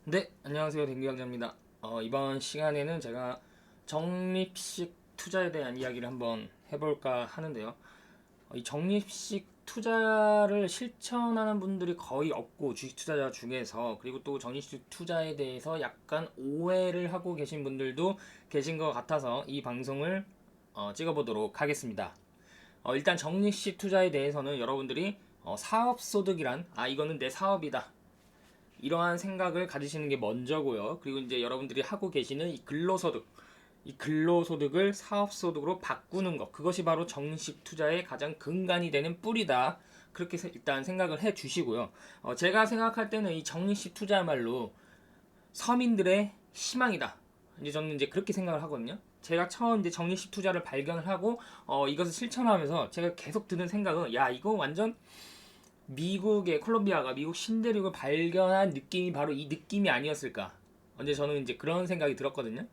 네, 안녕하세요. 댕기강자입니다. 이번 시간에는 제가 적립식 투자에 대한 이야기를 한번 해볼까 하는데요. 이 적립식 투자를 실천하는 분들이 거의 없고 주식 투자자 중에서, 그리고 또 적립식 투자에 대해서 약간 오해를 하고 계신 분들도 계신 것 같아서 이 방송을 찍어보도록 하겠습니다. 일단 적립식 투자에 대해서는 여러분들이 사업소득이란, 이거는 내 사업이다, 이러한 생각을 가지시는 게 먼저고요. 그리고 이제 여러분들이 하고 계시는 이 근로소득, 이 근로소득을 사업소득으로 바꾸는 것, 그것이 바로 정식 투자의 가장 근간이 되는 뿌리다. 그렇게 일단 생각을 해 주시고요. 제가 생각할 때는 이 정식 투자야말로 서민들의 희망이다. 이제 저는 이제 그렇게 생각을 하거든요. 제가 처음 이제 적립식 투자를 발견을 하고 이것을 실천하면서 제가 계속 드는 생각은, 야, 이거 완전 미국의 콜롬비아가 미국 신대륙을 발견한 느낌이 바로 이 느낌이 아니었을까. 언제 저는 이제 그런 생각이 들었거든요.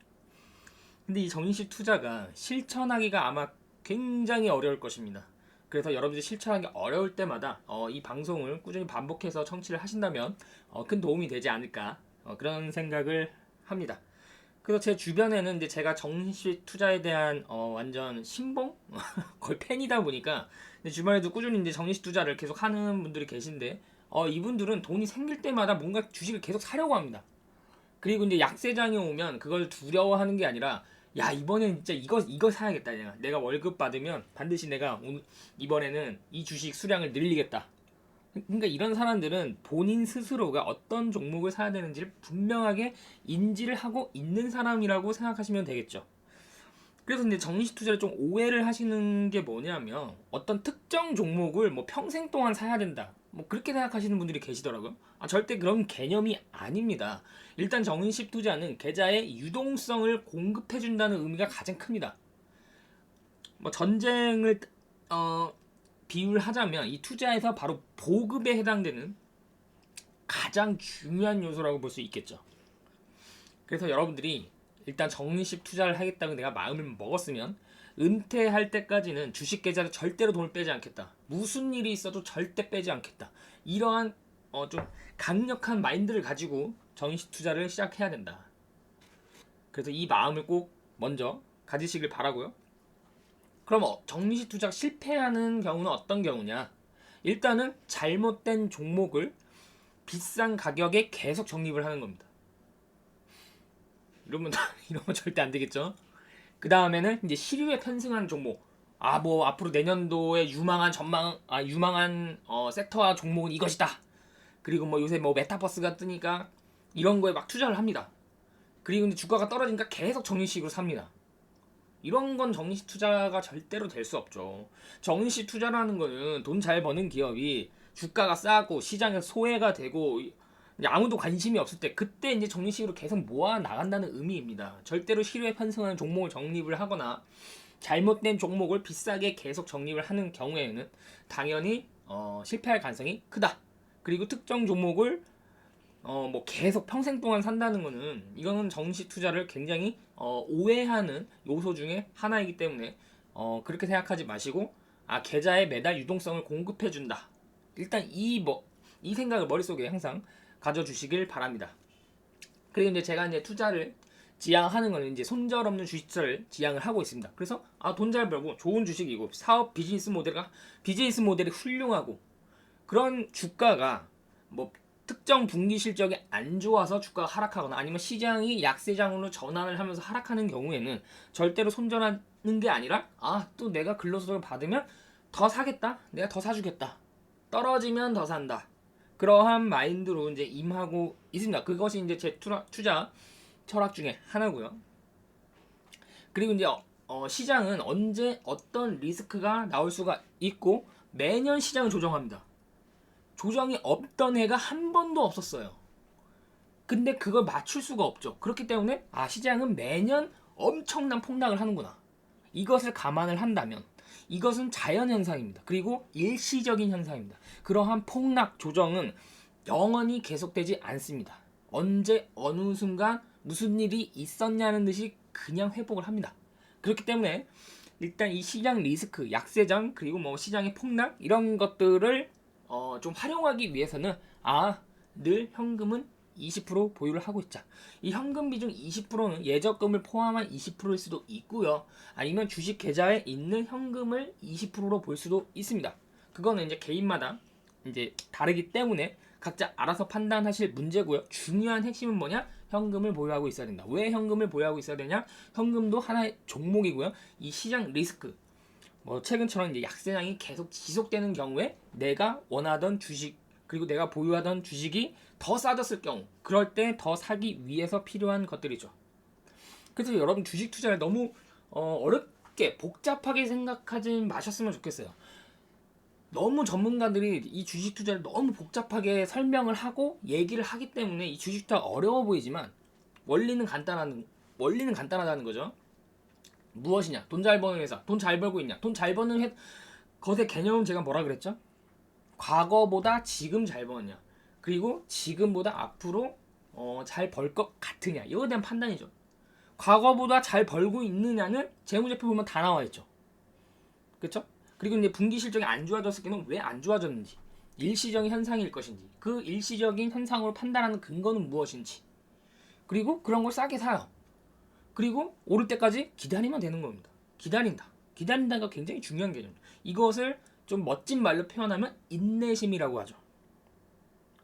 근데 이 정인식 투자가 실천하기가 아마 굉장히 어려울 것입니다. 그래서 여러분들이 실천하기 어려울 때마다 이 방송을 꾸준히 반복해서 청취를 하신다면 큰 도움이 되지 않을까, 그런 생각을 합니다. 그래서 제 주변에는 이제 제가 정식 투자에 대한 완전 신봉 거의 팬이다 보니까 주말에도 꾸준히 이제 정식 투자를 계속 하는 분들이 계신데, 이분들은 돈이 생길 때마다 뭔가 주식을 계속 사려고 합니다. 그리고 이제 약세장이 오면 그걸 두려워하는 게 아니라, 야, 이번엔 진짜 이거 사야겠다. 내가 월급 받으면 반드시 내가 이번에는 이 주식 수량을 늘리겠다. 그러니까 이런 사람들은 본인 스스로가 어떤 종목을 사야 되는지를 분명하게 인지를 하고 있는 사람이라고 생각하시면 되겠죠. 그래서 이제 정식 투자를 좀 오해를 하시는 게 뭐냐면, 어떤 특정 종목을 뭐 평생 동안 사야 된다, 뭐 그렇게 생각하시는 분들이 계시더라고요. 절대 그런 개념이 아닙니다. 일단 정식 투자는 계좌의 유동성을 공급해 준다는 의미가 가장 큽니다. 뭐 전쟁을 어, 비유를 하자면 이 투자에서 바로 보급에 해당되는 가장 중요한 요소라고 볼 수 있겠죠. 그래서 여러분들이 일단 적립식 투자를 하겠다고 내가 마음을 먹었으면, 은퇴할 때까지는 주식 계좌에 절대로 돈을 빼지 않겠다. 무슨 일이 있어도 절대 빼지 않겠다. 이러한 좀 강력한 마인드를 가지고 적립식 투자를 시작해야 된다. 그래서 이 마음을 꼭 먼저 가지시길 바라고요. 그럼 적립식 투자가 실패하는 경우는 어떤 경우냐? 일단은 잘못된 종목을 비싼 가격에 계속 적립을 하는 겁니다. 이러면 이러면 절대 안 되겠죠. 그 다음에는 이제 시류에 편승하는 종목. 뭐 앞으로 내년도에 유망한 섹터와 종목은 이것이다. 그리고 뭐 요새 뭐 메타버스가 뜨니까 이런 거에 막 투자를 합니다. 그리고 이제 주가가 떨어지니까 계속 적립식으로 삽니다. 이런 건 적립식 투자가 절대로 될 수 없죠. 적립식 투자라는 거는 돈 잘 버는 기업이 주가가 싸고 시장에 소외가 되고 아무도 관심이 없을 때, 그때 이제 적립식으로 계속 모아 나간다는 의미입니다. 절대로 실외 편성하는 종목을 적립을 하거나 잘못된 종목을 비싸게 계속 적립을 하는 경우에는 당연히 실패할 가능성이 크다. 그리고 특정 종목을 뭐 계속 평생 동안 산다는 거는, 이거는 정시 투자를 굉장히 오해하는 요소 중에 하나이기 때문에 그렇게 생각하지 마시고, 계좌에 매달 유동성을 공급해 준다. 일단 이 생각을 머릿속에 항상 가져주시길 바랍니다. 그리고 이제 제가 이제 투자를 지향하는 거는 이제 손절없는 주식 투자를 지향을 하고 있습니다. 그래서 돈 잘 벌고 좋은 주식이고 사업 비즈니스 모델이 훌륭하고, 그런 주가가 뭐 특정 분기 실적이 안 좋아서 주가가 하락하거나 아니면 시장이 약세장으로 전환을 하면서 하락하는 경우에는 절대로 손절하는 게 아니라, 또 내가 근로소득을 받으면 더 사겠다, 내가 더 사주겠다, 떨어지면 더 산다, 그러한 마인드로 이제 임하고 있습니다. 그것이 이제 제 투자 철학 중에 하나고요. 그리고 이제 시장은 언제 어떤 리스크가 나올 수가 있고, 매년 시장을 조정합니다. 조정이 없던 해가 한 번도 없었어요. 근데 그걸 맞출 수가 없죠. 그렇기 때문에 시장은 매년 엄청난 폭락을 하는구나, 이것을 감안을 한다면 이것은 자연현상입니다. 그리고 일시적인 현상입니다. 그러한 폭락 조정은 영원히 계속되지 않습니다. 언제 어느 순간 무슨 일이 있었냐는 듯이 그냥 회복을 합니다. 그렇기 때문에 일단 이 시장 리스크, 약세장, 그리고 뭐 시장의 폭락, 이런 것들을 좀 활용하기 위해서는 늘 현금은 20% 보유를 하고 있자. 이 현금 비중 20%는 예적금을 포함한 20%일 수도 있고요. 아니면 주식 계좌에 있는 현금을 20%로 볼 수도 있습니다. 그거는 이제 개인마다 이제 다르기 때문에 각자 알아서 판단하실 문제고요. 중요한 핵심은 뭐냐? 현금을 보유하고 있어야 된다. 왜 현금을 보유하고 있어야 되냐? 현금도 하나의 종목이고요. 이 시장 리스크, 뭐 최근처럼 이제 약세장이 계속 지속되는 경우에 내가 원하던 주식 그리고 내가 보유하던 주식이 더 싸졌을 경우, 그럴 때 더 사기 위해서 필요한 것들이죠. 그래서 여러분 주식 투자를 너무 어렵게 복잡하게 생각하지 마셨으면 좋겠어요. 너무 전문가들이 이 주식 투자를 너무 복잡하게 설명을 하고 얘기를 하기 때문에 이 주식 투자가 어려워 보이지만 원리는 간단하다는 거죠. 무엇이냐? 돈 잘 버는 회사, 돈 잘 벌고 있냐? 돈 잘 버는 것의 개념은 제가 뭐라 그랬죠? 과거보다 지금 잘 버느냐? 그리고 지금보다 앞으로 잘 벌 것 같으냐? 이거에 대한 판단이죠. 과거보다 잘 벌고 있느냐는 재무제표 보면 다 나와 있죠. 그렇죠? 그리고 이제 분기 실적이 안 좋아졌을 때는 왜 안 좋아졌는지, 일시적인 현상일 것인지, 그 일시적인 현상으로 판단하는 근거는 무엇인지, 그리고 그런 걸 싸게 사요. 그리고 오를 때까지 기다리면 되는 겁니다. 기다린다가 굉장히 중요한 개념입니다. 이것을 좀 멋진 말로 표현하면 인내심이라고 하죠.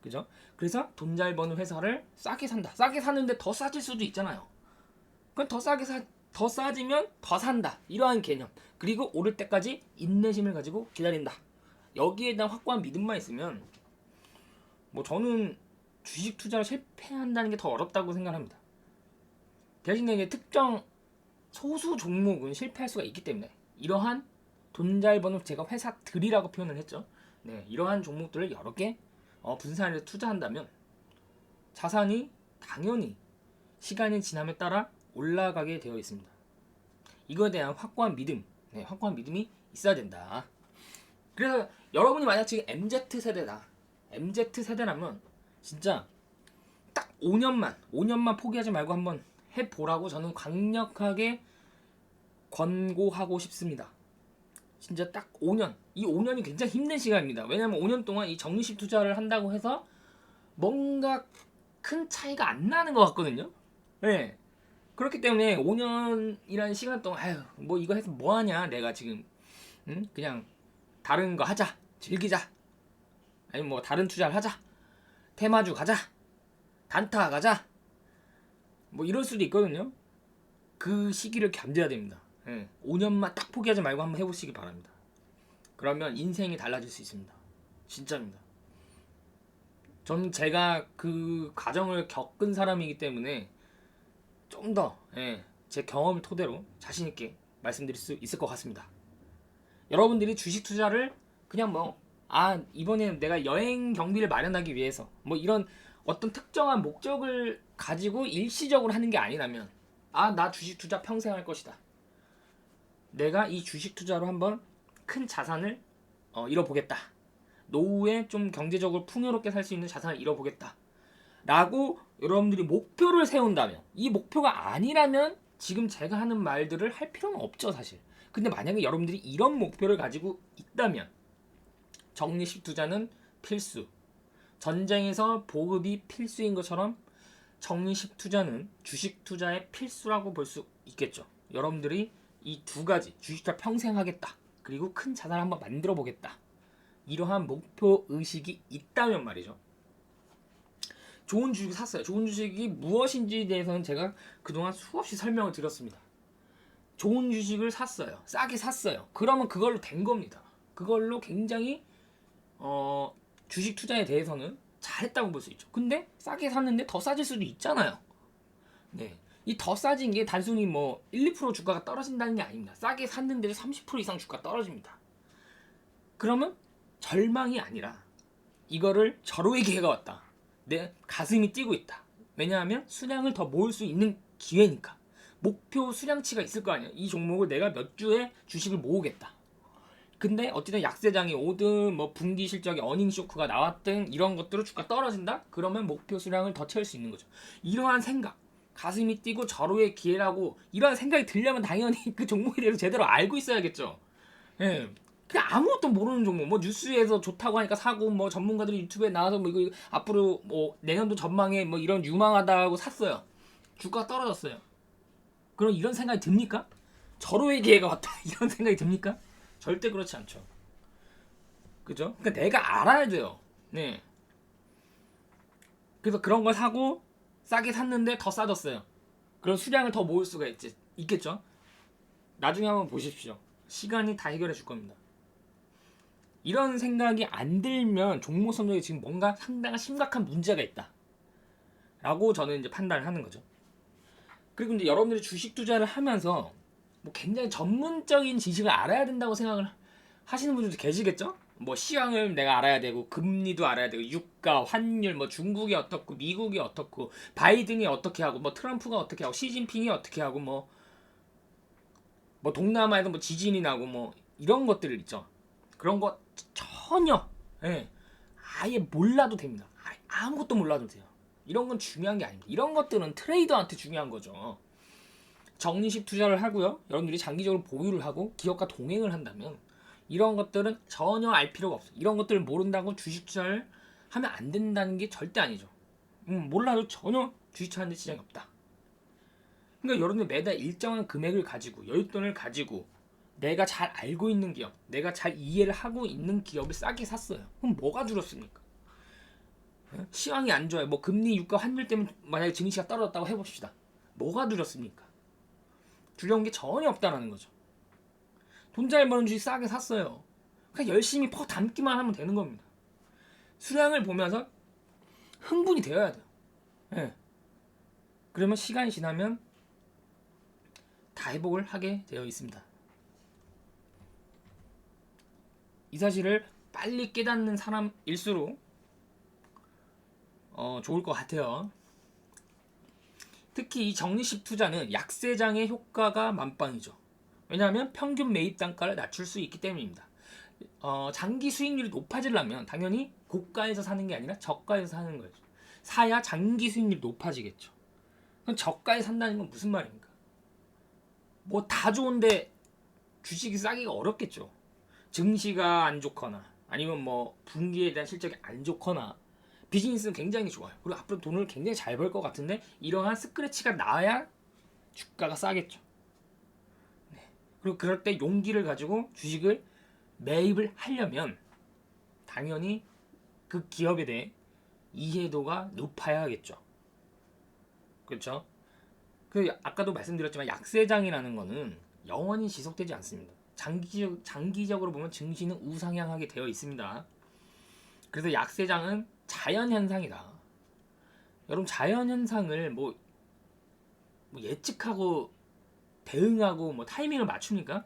그죠? 그래서 돈 잘 버는 회사를 싸게 산다. 싸게 사는데 더 싸질 수도 있잖아요. 그럼 더 싸지면 더 산다. 이러한 개념. 그리고 오를 때까지 인내심을 가지고 기다린다. 여기에 대한 확고한 믿음만 있으면 뭐 저는 주식 투자를 실패한다는 게 더 어렵다고 생각합니다. 대신에 이제 특정 소수 종목은 실패할 수가 있기 때문에 이러한 돈 잘 버는 제가 회사들이라고 표현을 했죠. 네, 이러한 종목들을 여러 개 분산해서 투자한다면 자산이 당연히 시간이 지남에 따라 올라가게 되어 있습니다. 이거에 대한 확고한 믿음, 확고한 믿음이 있어야 된다. 그래서 여러분이 만약 지금 MZ세대다. MZ세대라면 진짜 딱 5년만 포기하지 말고 한번 해보라고 저는 강력하게 권고하고 싶습니다. 진짜 딱 5년. 이 5년이 굉장히 힘든 시간입니다. 왜냐면 5년 동안 이 적립식 투자를 한다고 해서 뭔가 큰 차이가 안 나는 것 같거든요. 네. 그렇기 때문에 5년이라는 시간 동안 뭐 이거 해서 뭐하냐 내가 지금 그냥 다른 거 하자, 즐기자, 아니면 뭐 다른 투자를 하자, 테마주 가자, 단타 가자, 뭐 이럴 수도 있거든요. 그 시기를 견뎌야 됩니다. 5년만 딱 포기하지 말고 한번 해보시기 바랍니다. 그러면 인생이 달라질 수 있습니다. 진짜입니다. 전 제가 그 과정을 겪은 사람이기 때문에 좀 더 제 경험을 토대로 자신있게 말씀드릴 수 있을 것 같습니다. 여러분들이 주식 투자를 그냥 이번에 내가 여행 경비를 마련하기 위해서 뭐 이런 어떤 특정한 목적을 가지고 일시적으로 하는 게 아니라면 나 주식 투자 평생 할 것이다. 내가 이 주식 투자로 한번 큰 자산을 잃어보겠다. 노후에 좀 경제적으로 풍요롭게 살 수 있는 자산을 잃어보겠다. 라고 여러분들이 목표를 세운다면, 이 목표가 아니라면 지금 제가 하는 말들을 할 필요는 없죠, 사실. 근데 만약에 여러분들이 이런 목표를 가지고 있다면 적립식 투자는 필수. 전쟁에서 보급이 필수인 것처럼 적립식 투자는 주식 투자의 필수라고 볼 수 있겠죠. 여러분들이 이 두 가지, 주식 투자 평생 하겠다, 그리고 큰 자산을 한번 만들어 보겠다, 이러한 목표 의식이 있다면 말이죠. 좋은 주식 샀어요. 좋은 주식이 무엇인지에 대해서는 제가 그동안 수없이 설명을 드렸습니다. 좋은 주식을 샀어요. 싸게 샀어요. 그러면 그걸로 된 겁니다. 그걸로 굉장히 주식 투자에 대해서는 잘했다고 볼 수 있죠. 근데 싸게 샀는데 더 싸질 수도 있잖아요. 네, 이 더 싸진 게 단순히 1, 2% 주가가 떨어진다는 게 아닙니다. 싸게 샀는데도 30% 이상 주가 떨어집니다. 그러면 절망이 아니라 이거를 절호의 기회가 왔다. 내 가슴이 뛰고 있다. 왜냐하면 수량을 더 모을 수 있는 기회니까. 목표 수량치가 있을 거 아니야. 이 종목을 내가 몇 주에 주식을 모으겠다. 근데 어쨌든 약세장이 오든 분기 실적에 어닝 쇼크가 나왔든 이런 것들로 주가 떨어진다? 그러면 목표 수량을 더 채울 수 있는 거죠. 이러한 생각, 가슴이 뛰고 절호의 기회라고 이러한 생각이 들려면 당연히 그 종목에 대해서 제대로 알고 있어야겠죠. 예. 그냥 아무것도 모르는 종목, 뭐 뉴스에서 좋다고 하니까 사고, 뭐 전문가들이 유튜브에 나와서 뭐 이거 앞으로 뭐 내년도 전망에 뭐 이런 유망하다고 샀어요. 주가가 떨어졌어요. 그럼 이런 생각이 듭니까? 절호의 기회가 왔다 이런 생각이 듭니까? 절대 그렇지 않죠. 그죠? 그러니까 내가 알아야 돼요. 네. 그래서 그런 걸 사고 싸게 샀는데 더 싸졌어요. 그럼 수량을 더 모을 수가 있겠죠? 나중에 한번 보십시오. 시간이 다 해결해 줄 겁니다. 이런 생각이 안 들면 종목 선정에 지금 뭔가 상당한 심각한 문제가 있다 라고 저는 이제 판단을 하는 거죠. 그리고 이제 여러분들이 주식 투자를 하면서 뭐 굉장히 전문적인 지식을 알아야 된다고 생각을 하시는 분들도 계시겠죠? 뭐 시황을 내가 알아야 되고 금리도 알아야 되고 유가, 환율, 뭐 중국이 어떻고 미국이 어떻고 바이든이 어떻게 하고 뭐 트럼프가 어떻게 하고 시진핑이 어떻게 하고 뭐 동남아에서 뭐 지진이 나고 뭐 이런 것들 있죠. 그런 거 전혀 아예 몰라도 됩니다. 아무것도 몰라도 돼요. 이런 건 중요한 게 아닙니다. 이런 것들은 트레이더한테 중요한 거죠. 적립식 투자를 하고요. 여러분들이 장기적으로 보유를 하고 기업과 동행을 한다면 이런 것들은 전혀 알 필요가 없어요. 이런 것들을 모른다고 주식 투자를 하면 안 된다는 게 절대 아니죠. 몰라도 전혀 주식 투자하는 데 지장이 없다. 그러니까 여러분들 매달 일정한 금액을 가지고 여윳돈을 가지고 내가 잘 알고 있는 기업, 내가 잘 이해를 하고 있는 기업을 싸게 샀어요. 그럼 뭐가 줄었습니까? 시황이 안 좋아요. 뭐 금리, 유가, 환율 때문에 만약에 증시가 떨어졌다고 해봅시다. 뭐가 줄었습니까? 두려운 게 전혀 없다라는 거죠. 돈 잘 버는 주식 싸게 샀어요. 그냥 열심히 퍼 담기만 하면 되는 겁니다. 수량을 보면서 흥분이 되어야 돼요. 네. 그러면 시간이 지나면 다 회복을 하게 되어 있습니다. 이 사실을 빨리 깨닫는 사람일수록 좋을 것 같아요. 특히 이 적립식 투자는 약세장의 효과가 만빵이죠. 왜냐하면 평균 매입 단가를 낮출 수 있기 때문입니다. 장기 수익률이 높아지려면 당연히 고가에서 사는 게 아니라 저가에서 사는 거죠. 사야 장기 수익률이 높아지겠죠. 그럼 저가에 산다는 건 무슨 말입니까? 뭐 다 좋은데 주식이 싸기가 어렵겠죠. 증시가 안 좋거나 아니면 뭐 분기에 대한 실적이 안 좋거나 비즈니스는 굉장히 좋아요. 그리고 앞으로 돈을 굉장히 잘 벌 것 같은데 이러한 스크래치가 나야 주가가 싸겠죠. 네. 그리고 그럴 때 용기를 가지고 주식을 매입을 하려면 당연히 그 기업에 대해 이해도가 높아야겠죠. 그렇죠? 아까도 말씀드렸지만 약세장이라는 거는 영원히 지속되지 않습니다. 장기적으로 보면 증시는 우상향하게 되어 있습니다. 그래서 약세장은 자연현상이다. 여러분 자연현상을 뭐 예측하고 대응하고 뭐 타이밍을 맞춥니까?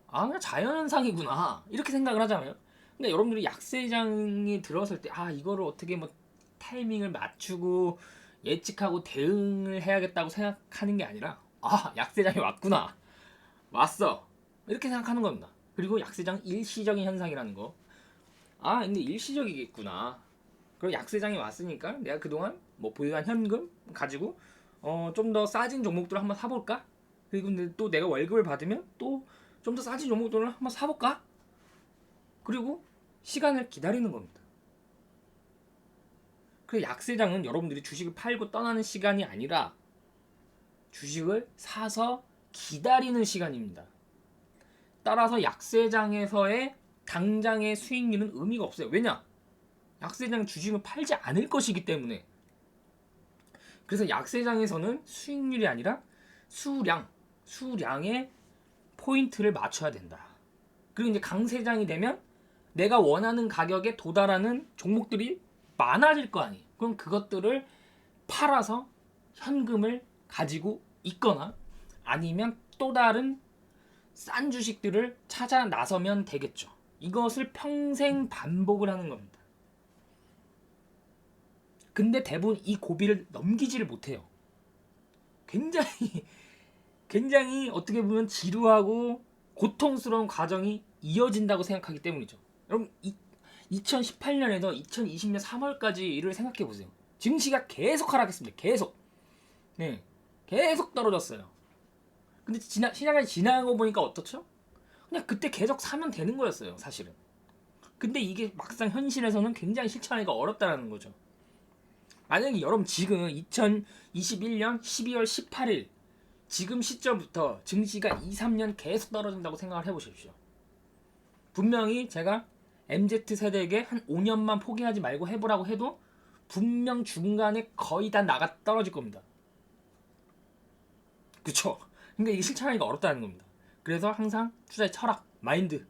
그냥 자연현상이구나 이렇게 생각을 하잖아요. 근데 여러분들이 약세장이 들어설 때 이거를 어떻게 뭐 타이밍을 맞추고 예측하고 대응을 해야겠다고 생각하는 게 아니라 약세장이 왔구나 왔어 이렇게 생각하는 겁니다. 그리고 약세장 일시적인 현상이라는 거 근데 일시적이겠구나. 그리고 약세장이 왔으니까 내가 그동안 뭐 보유한 현금 가지고 좀 더 싸진 종목들을 한번 사볼까? 그리고 근데 또 내가 월급을 받으면 또 좀 더 싸진 종목들을 한번 사볼까? 그리고 시간을 기다리는 겁니다. 그래서 약세장은 여러분들이 주식을 팔고 떠나는 시간이 아니라 주식을 사서 기다리는 시간입니다. 따라서 약세장에서의 당장의 수익률은 의미가 없어요. 왜냐? 약세장 주식을 팔지 않을 것이기 때문에. 그래서 약세장에서는 수익률이 아니라 수량의 포인트를 맞춰야 된다. 그리고 이제 강세장이 되면 내가 원하는 가격에 도달하는 종목들이 많아질 거 아니에요. 그럼 그것들을 팔아서 현금을 가지고 있거나 아니면 또 다른 싼 주식들을 찾아 나서면 되겠죠. 이것을 평생 반복을 하는 겁니다. 근데 대부분 이 고비를 넘기지를 못해요. 굉장히 어떻게 보면 지루하고 고통스러운 과정이 이어진다고 생각하기 때문이죠. 여러분 2018년에서 2020년 3월까지를 생각해 보세요. 증시가 계속 하락했습니다. 계속 떨어졌어요. 근데 시장이 지나고 보니까 어떻죠? 그냥 그때 계속 사면 되는 거였어요, 사실은. 근데 이게 막상 현실에서는 굉장히 실천하기가 어렵다는 거죠. 만약에 여러분 지금 2021년 12월 18일 지금 시점부터 증시가 2, 3년 계속 떨어진다고 생각을 해보십시오. 분명히 제가 MZ세대에게 한 5년만 포기하지 말고 해보라고 해도 분명 중간에 거의 다 나가 떨어질 겁니다. 그쵸? 그러니까 이게 실천하기가 어렵다는 겁니다. 그래서 항상 투자의 철학, 마인드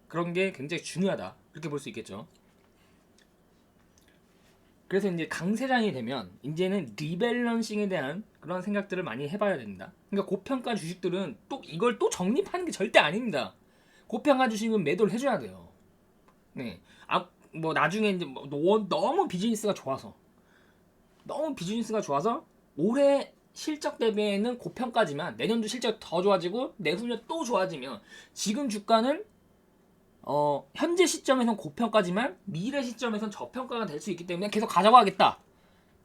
그런 게 굉장히 중요하다. 그렇게 볼 수 있겠죠. 그래서 이제 강세장이 되면 이제는 리밸런싱에 대한 그런 생각들을 많이 해봐야 됩니다. 그러니까 고평가 주식들은 또 이걸 또 적립하는 게 절대 아닙니다. 고평가 주식은 매도를 해줘야 돼요. 네. 뭐 나중에 이제 너무 비즈니스가 좋아서 올해 실적 대비에는 고평가지만 내년도 실적 더 좋아지고 내후년 또 좋아지면 지금 주가는 현재 시점에선 고평가지만 미래 시점에선 저평가가 될 수 있기 때문에 계속 가져가겠다.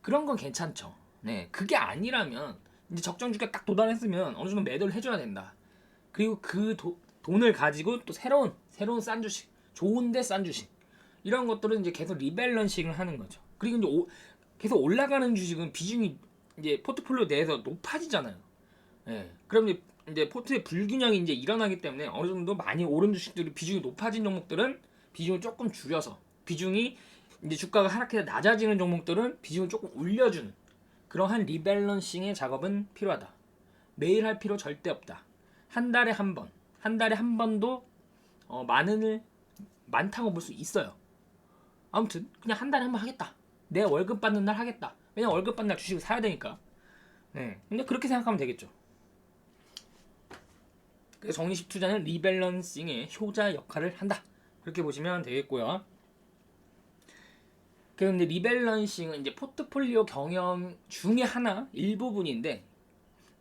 그런 건 괜찮죠. 네, 그게 아니라면 이제 적정 주가 딱 도달했으면 어느 정도 매도를 해줘야 된다. 그리고 그 돈을 가지고 또 새로운 싼 주식, 좋은데 싼 주식 이런 것들은 이제 계속 리밸런싱을 하는 거죠. 그리고 이제 계속 올라가는 주식은 비중이 이제 포트폴리오 내에서 높아지잖아요. 네, 그럼 이제 포트의 불균형이 이제 일어나기 때문에 어느 정도 많이 오른 주식들이 비중이 높아진 종목들은 비중을 조금 줄여서 비중이 이제 주가가 하락해서 낮아지는 종목들은 비중을 조금 올려주는 그러한 리밸런싱의 작업은 필요하다. 매일 할 필요 절대 없다. 한 달에 한 번도 많다고 볼 수 있어요. 아무튼 그냥 한 달에 한 번 하겠다. 내 월급 받는 날 하겠다. 왜냐면 월급 받는 날 주식을 사야 되니까. 네, 근데 그렇게 생각하면 되겠죠. 그래서 적립식 투자는 리밸런싱의 효자 역할을 한다. 그렇게 보시면 되겠고요. 그런데 리밸런싱은 이제 포트폴리오 경영 중에 하나 일부분인데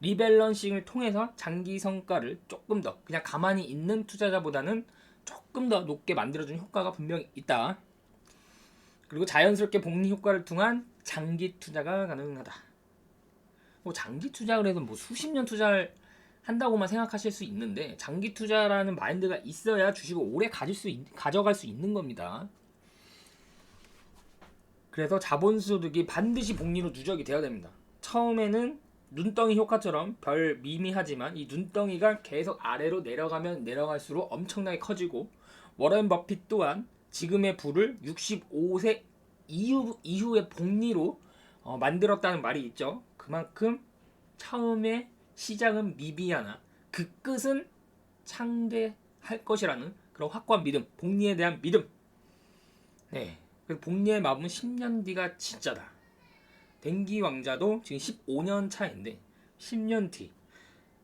리밸런싱을 통해서 장기 성과를 조금 더 그냥 가만히 있는 투자자보다는 조금 더 높게 만들어주는 효과가 분명히 있다. 그리고 자연스럽게 복리 효과를 통한 장기 투자가 가능하다. 뭐 장기 투자를 해서 뭐 수십 년 투자를 한다고만 생각하실 수 있는데 장기 투자라는 마인드가 있어야 주식을 오래 가져갈 수 있는 겁니다. 그래서 자본소득이 반드시 복리로 누적이 되어야 됩니다. 처음에는 눈덩이 효과처럼 별 미미하지만 이 눈덩이가 계속 아래로 내려가면 내려갈수록 엄청나게 커지고 워런 버핏 또한 지금의 부를 65세 이후의 복리로 만들었다는 말이 있죠. 그만큼 처음에 시작은 미비하나 그 끝은 창대할 것이라는 그런 확고한 믿음, 복리에 대한 믿음. 네, 그래서 복리의 마음은 10년 뒤가 진짜다. 댕기 왕자도 지금 15년 차인데 10년 뒤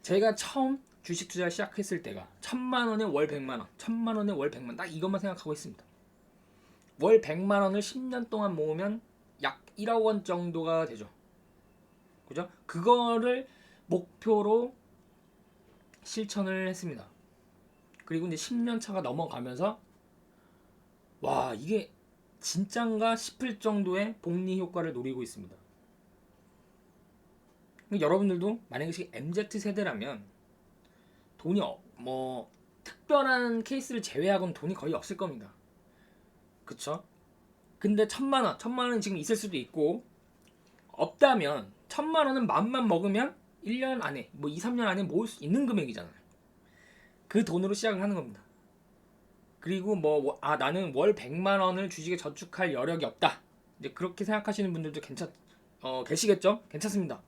제가 처음 주식 투자를 시작했을 때가 1,000만 원에 월 100만 원, 1,000만 원에 월 100만 원, 딱 이것만 생각하고 있습니다. 월 100만 원을 10년 동안 모으면 약 1억 원 정도가 되죠. 그죠? 그거를 목표로 실천을 했습니다. 그리고 이제 10년 차가 넘어가면서 와, 이게 진짠가 싶을 정도의 복리 효과를 노리고 있습니다. 여러분들도 만약에 MZ 세대라면 돈이 뭐 특별한 케이스를 제외하고는 돈이 거의 없을 겁니다. 그쵸? 근데 1,000만 원 지금 있을 수도 있고 없다면 1,000만 원은 맘만 먹으면 1년 안에 뭐 2, 3년 안에 모을 수 있는 금액이잖아요. 그 돈으로 시작을 하는 겁니다. 그리고 나는 월 100만 원을 주식에 저축할 여력이 없다. 이제 그렇게 생각하시는 분들도 계시겠죠? 괜찮습니다.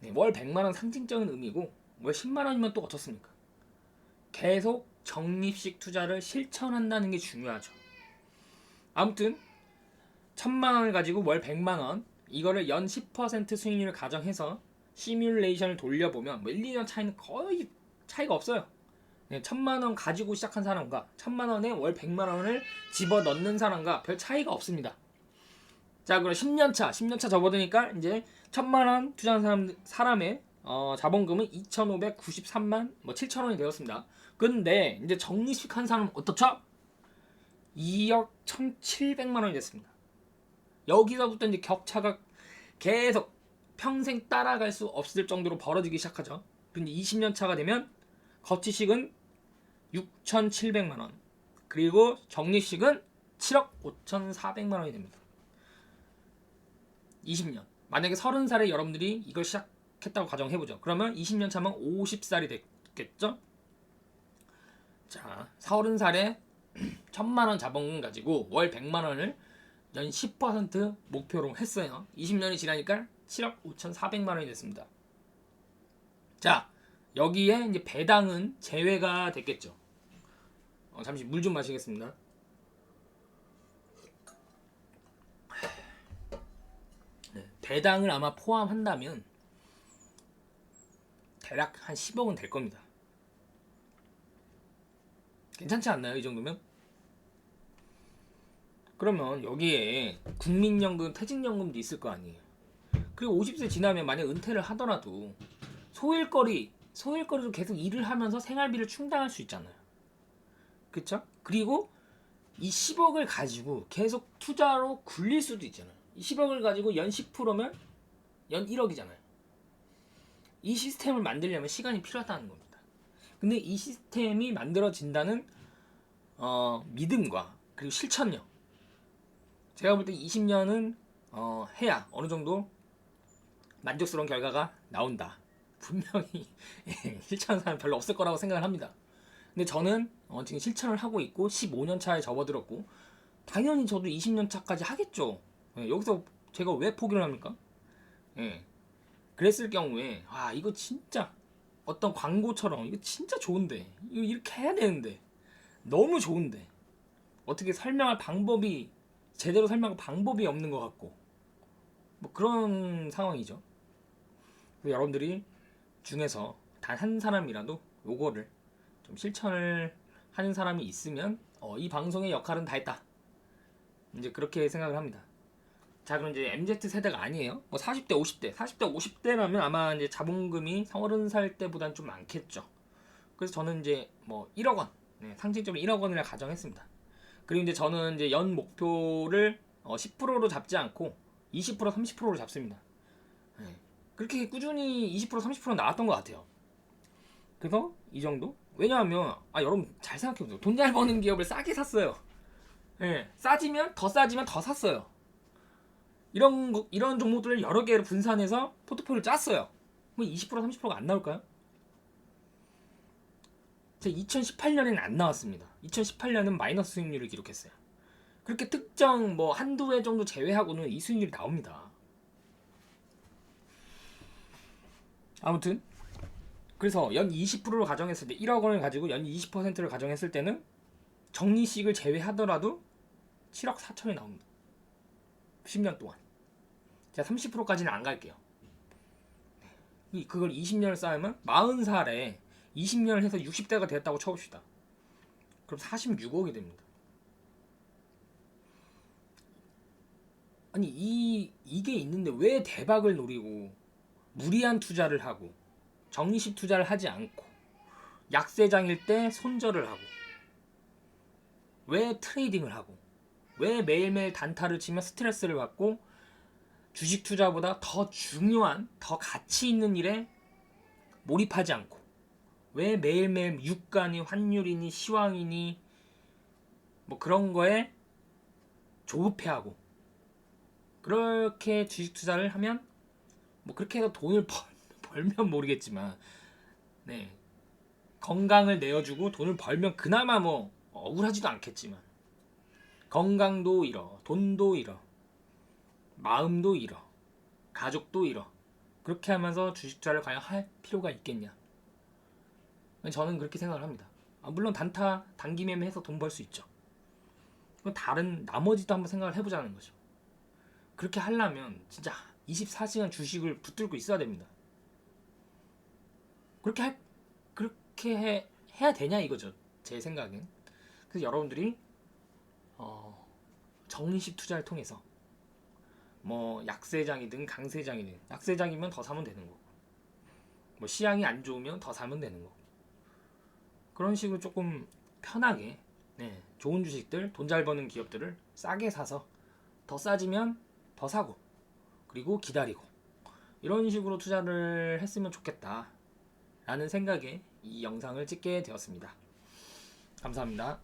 네, 월 100만 원 상징적인 의미고 월 10만 원이면 또 어떻습니까? 계속 적립식 투자를 실천한다는 게 중요하죠. 아무튼 1,000만 원을 가지고 월 100만 원 이거를 연 10% 수익률을 가정해서 시뮬레이션을 돌려보면 뭐 1, 2년 차이는 거의 차이가 없어요. 네, 1,000만 원 가지고 시작한 사람과 1,000만 원에 월 100만 원을 집어넣는 사람과 별 차이가 없습니다. 자, 그럼 10년 차 접어드니까 이제 1,000만 원 투자한 사람의 자본금은 2,593만 7천 원이 되었습니다. 근데 이제 적립식 한 사람은 어떻죠? 2억 1,700만 원이 됐습니다. 여기서부터 이제 격차가 계속 평생 따라갈 수 없을 정도로 벌어지기 시작하죠. 근데 20년 차가 되면 거치식은 6,700만 원. 그리고 적립식은 7억 5,400만 원이 됩니다. 20년. 만약에 30살에 여러분들이 이걸 시작했다고 가정해보죠. 그러면 20년 차면 50살이 됐겠죠? 자, 30살에 1,000만 원 자본금 가지고 월 100만 원을 연 10% 목표로 했어요. 20년이 지나니까 7억 5,400만 원이 됐습니다. 자, 여기에 이제 배당은 제외가 됐겠죠. 잠시 물 좀 마시겠습니다. 네, 배당을 아마 포함한다면 대략 한 10억은 될 겁니다. 괜찮지 않나요? 이 정도면? 그러면 여기에 국민연금, 퇴직연금도 있을 거 아니에요. 그리고 50세 지나면 만약 은퇴를 하더라도 소일거리로 계속 일을 하면서 생활비를 충당할 수 있잖아요. 그쵸? 그리고 이 10억을 가지고 계속 투자로 굴릴 수도 있잖아요. 이 10억을 가지고 연 10%면 연 1억이잖아요. 이 시스템을 만들려면 시간이 필요하다는 겁니다. 근데 이 시스템이 만들어진다는 믿음과 그리고 실천력. 제가 볼 때 20년은 해야 어느 정도 만족스러운 결과가 나온다. 분명히 실천하는 사람 별로 없을 거라고 생각을 합니다. 근데 저는 지금 실천을 하고 있고 15년 차에 접어들었고 당연히 저도 20년 차까지 하겠죠. 여기서 제가 왜 포기를 합니까? 그랬을 경우에 이거 진짜 어떤 광고처럼 이거 진짜 좋은데 이거 이렇게 해야 되는데 너무 좋은데 어떻게 설명할 방법이 제대로 설명할 방법이 없는 것 같고 뭐 그런 상황이죠. 여러분들이 중에서 단 한 사람이라도 요거를 좀 실천을 하는 사람이 있으면 이 방송의 역할은 다 했다. 이제 그렇게 생각을 합니다. 자, 그럼 이제 MZ 세대가 아니에요. 뭐 40대, 50대, 40대, 50대라면 아마 이제 자본금이 30살 때보다는 좀 많겠죠. 그래서 저는 이제 뭐 1억 원, 상징적으로 1억 원을 가정했습니다. 그리고 이제 저는 이제 연 목표를 10%로 잡지 않고 20%, 30%로 잡습니다. 그렇게 꾸준히 20%, 30% 나왔던 것 같아요. 그래서 이 정도? 왜냐하면 여러분 잘 생각해보세요. 돈 잘 버는 기업을 싸게 샀어요. 싸지면 더 샀어요. 이런 종목들을 여러 개를 분산해서 포트폴리오를 짰어요. 그럼 20%, 30%가 안 나올까요? 제가 2018년에는 안 나왔습니다. 2018년은 마이너스 수익률을 기록했어요. 그렇게 특정 뭐 한두 해 정도 제외하고는 이 수익률이 나옵니다. 아무튼 그래서 연 20%를 가정했을 때 1억 원을 가지고 연 20%를 가정했을 때는 적립식을 제외하더라도 7억 4천이 나옵니다. 10년 동안. 제가 30%까지는 안 갈게요. 그걸 20년을 쌓으면 40살에 20년을 해서 60대가 됐다고 쳐봅시다. 그럼 46억이 됩니다. 아니 이게 있는데 왜 대박을 노리고 무리한 투자를 하고 적립식 투자를 하지 않고 약세장일 때 손절을 하고 왜 트레이딩을 하고 왜 매일매일 단타를 치며 스트레스를 받고 주식 투자보다 더 중요한 더 가치 있는 일에 몰입하지 않고 왜 매일매일 유가니 환율이니 시황이니 뭐 그런 거에 조급해하고 그렇게 주식 투자를 하면 뭐 그렇게 해서 돈을 벌면 모르겠지만 건강을 내어주고 돈을 벌면 그나마 뭐 억울하지도 않겠지만 건강도 잃어, 돈도 잃어, 마음도 잃어, 가족도 잃어. 그렇게 하면서 주식 투자를 과연 할 필요가 있겠냐? 저는 그렇게 생각을 합니다. 물론 단타, 단기 매매해서 돈 벌 수 있죠. 다른 나머지도 한번 생각을 해보자는 거죠. 그렇게 하려면 진짜 24시간 주식을 붙들고 있어야 됩니다. 그렇게 해야 되냐 이거죠. 제 생각엔. 그래서 여러분들이 적립식 투자를 통해서 뭐 약세장이든 강세장이든 약세장이면 더 사면 되는 거고 뭐 시향이 안 좋으면 더 사면 되는 거고 그런 식으로 조금 편하게 좋은 주식들, 돈 잘 버는 기업들을 싸게 사서 더 싸지면 더 사고 그리고 기다리고 이런 식으로 투자를 했으면 좋겠다 라는 생각에 이 영상을 찍게 되었습니다. 감사합니다.